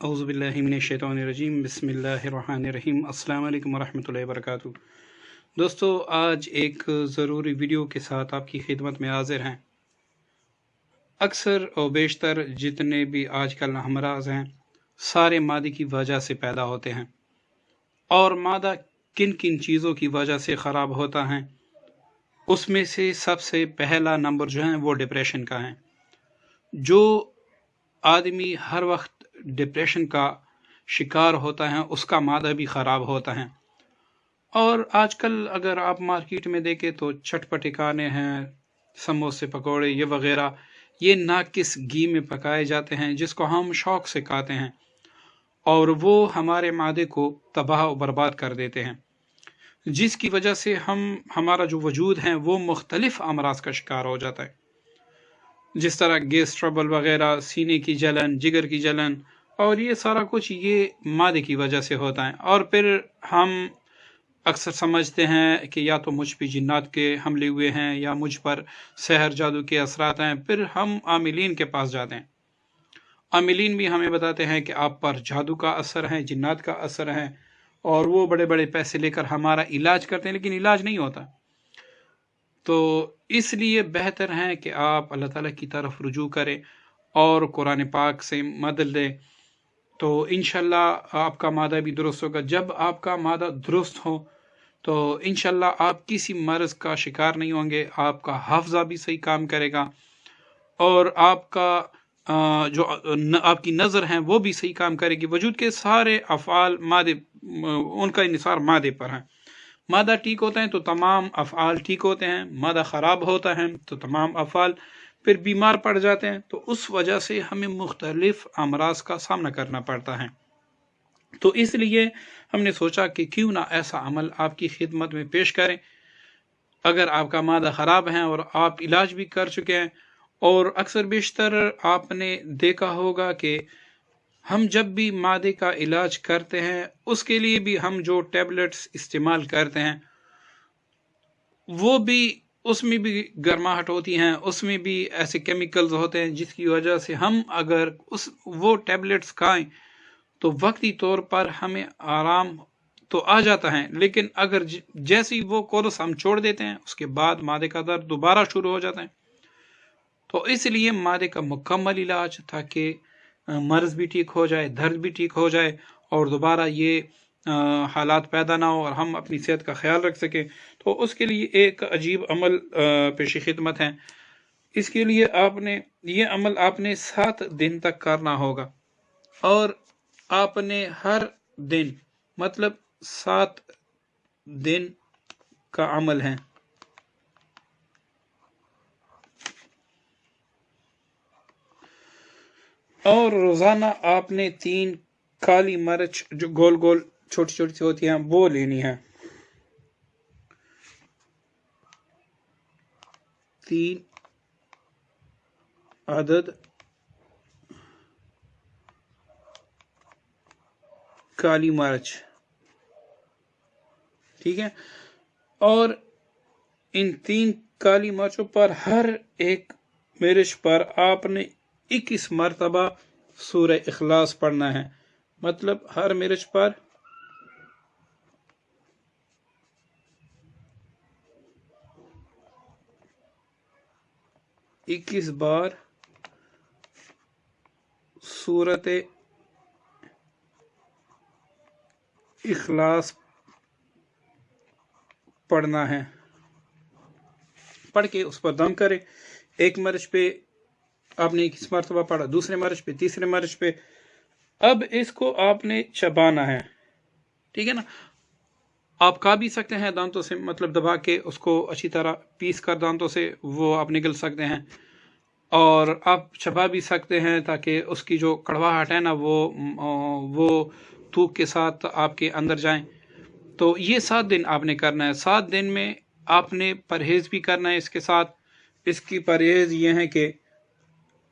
अऊज़ु बिल्लाहि मिनश शैतानिर रजीम बिस्मिल्लाहिर रहमानिर रहीम अस्सलामु अलैकुम वरहमतुल्लाहि वबरकातुहू। दोस्तों, आज एक ज़रूरी वीडियो के साथ आपकी खिदमत में हाजिर हैं। अक्सर और बेशतर जितने भी आजकल अमराज़ हैं सारे मादे की वजह से पैदा होते हैं, और मादा किन किन चीज़ों की वजह से ख़राब होता है उसमें से सबसे पहला नंबर जो है वो डिप्रेशन का है। जो आदमी हर वक्त डिप्रेशन का शिकार होता है उसका मादा भी ख़राब होता है। और आजकल अगर आप मार्केट में देखें तो चटपटे खाने हैं, समोसे पकोड़े ये वगैरह, ये नाकिस घी में पकाए जाते हैं जिसको हम शौक़ से खाते हैं, और वो हमारे मादे को तबाह और बर्बाद कर देते हैं, जिसकी वजह से हमारा जो वजूद है वो मुख्तलिफ अमराज का शिकार हो जाता है, जिस तरह गैस ट्रबल वगैरह, सीने की जलन, जिगर की जलन, और ये सारा कुछ ये मादे की वजह से होता है। और फिर हम अक्सर समझते हैं कि या तो मुझ पे जिन्नात के हमले हुए हैं या मुझ पर सहर जादू के असरात हैं। फिर हम आमिलीन के पास जाते हैं। आमिलीन भी हमें बताते हैं कि आप पर जादू का असर है, जिन्नात का असर है, और वो बड़े बड़े पैसे लेकर हमारा इलाज करते हैं, लेकिन इलाज नहीं होता। तो इसलिए बेहतर है कि आप अल्लाह ताला की तरफ रुजू करें और कुरान पाक से मदद लें, तो इंशाल्लाह आपका मादा भी दुरुस्त होगा। जब आपका मादा दुरुस्त हो तो इंशाल्लाह आप किसी मर्ज़ का शिकार नहीं होंगे, आपका हाफ़ज़ा भी सही काम करेगा, और आपका जो आपकी नज़र है वो भी सही काम करेगी। वजूद के सारे अफ़आल मादे, उनका इन्हिसार मादे पर है। मादा ठीक होता है तो तमाम अफ़आल ठीक होते हैं, मादा ख़राब होता है तो तमाम अफ़आल फिर बीमार पड़ जाते हैं। तो उस वजह से हमें मुख्तलिफ अमराज का सामना करना पड़ता है। तो इसलिए हमने सोचा कि क्यों ना ऐसा अमल आपकी खिदमत में पेश करें। अगर आपका मादा ख़राब है और आप इलाज भी कर चुके हैं, और अक्सर बेशतर आपने देखा होगा कि हम जब भी मादे का इलाज करते हैं उसके लिए भी हम जो टैबलेट्स इस्तेमाल करते हैं वो भी, उसमें भी गर्माहट होती हैं, उसमें भी ऐसे केमिकल्स होते हैं जिसकी वजह से हम अगर वो टैबलेट्स खाएं तो वक्ती तौर पर हमें आराम तो आ जाता है, लेकिन अगर जैसे ही वो कोर्स हम छोड़ देते हैं उसके बाद मादे का दर्द दोबारा शुरू हो जाता है। तो इसलिए मादे का मुकम्मल इलाज, ताकि मर्ज़ भी ठीक हो जाए, दर्द भी ठीक हो जाए, और दोबारा ये हालात पैदा ना हो और हम अपनी सेहत का ख्याल रख सकें, तो उसके लिए एक अजीब अमल पेश खिदमत है। इसके लिए ये अमल आपने 7 दिन तक करना होगा, और आपने हर दिन, मतलब 7 दिन का अमल है। और रोज़ाना आपने 3 काली मिर्च जो गोल गोल छोटी छोटी होती हैं वो लेनी है। 3 अदद काली मिर्च, ठीक है। और इन 3 काली मिर्चों पर हर एक मिर्च पर आपने 21 मरतबा सूरह इखलास पढ़ना है। मतलब हर मिर्च पर 21 बार सूरत इखलास पढ़ना है। पढ़ के उस पर दम करें। एक मिर्च पे आपने 21 मरतबा पढ़ा, दूसरे मिर्च पे, तीसरे मिर्च पे, अब इसको आपने चबाना है, ठीक है ना। आप खा भी सकते हैं दांतों से, मतलब दबा के उसको अच्छी तरह पीस कर दांतों से वो आप निगल सकते हैं, और आप चबा भी सकते हैं ताकि उसकी जो कड़वाहट है ना वो थूक के साथ आपके अंदर जाए। तो ये 7 दिन आपने करना है। 7 दिन में आपने परहेज़ भी करना है। इसके साथ इसकी परहेज़ ये है कि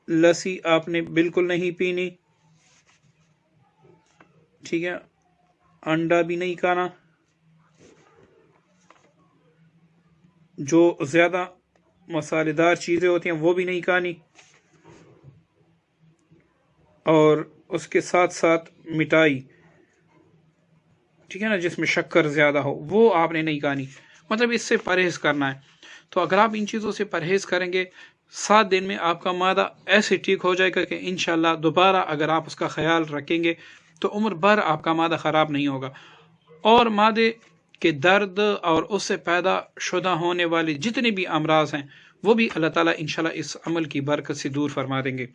लस्सी आपने बिल्कुल नहीं पीनी, ठीक है। अंडा भी नहीं खाना, जो ज़्यादा मसालेदार चीज़ें होती हैं वो भी नहीं खानी, और اس کے ساتھ ساتھ مٹھائی، ٹھیک ہے نا، جس میں شکر زیادہ ہو، وہ آپ نے نہیں کھانی، مطلب اس سے پرہیز کرنا ہے۔ تو اگر آپ ان چیزوں سے پرہیز کریں گے 7 دن میں آپ کا معدہ ایسے ٹھیک ہو جائے گا کہ انشاءاللہ دوبارہ اگر آپ اس کا خیال رکھیں گے تو عمر بھر آپ کا معدہ خراب نہیں ہوگا، اور معدے کے درد اور اس سے پیدا شدہ ہونے والی جتنے بھی امراض ہیں وہ بھی اللہ تعالیٰ انشاءاللہ اس عمل کی برکت سے دور فرما دیں گے۔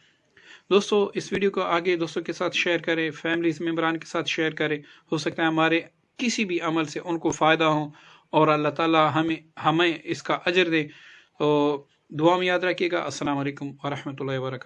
دوستو اس ویڈیو کو آگے دوستوں کے ساتھ شیئر کریں، فیملیز ممبران کے ساتھ شیئر کریں، ہو سکتا ہے ہمارے کسی بھی عمل سے ان کو فائدہ ہو اور اللہ تعالیٰ ہمیں اس کا اجر دے۔ تو دعا میں یاد رکھیے گا۔ السلام علیکم ورحمۃ اللہ وبرکاتہ۔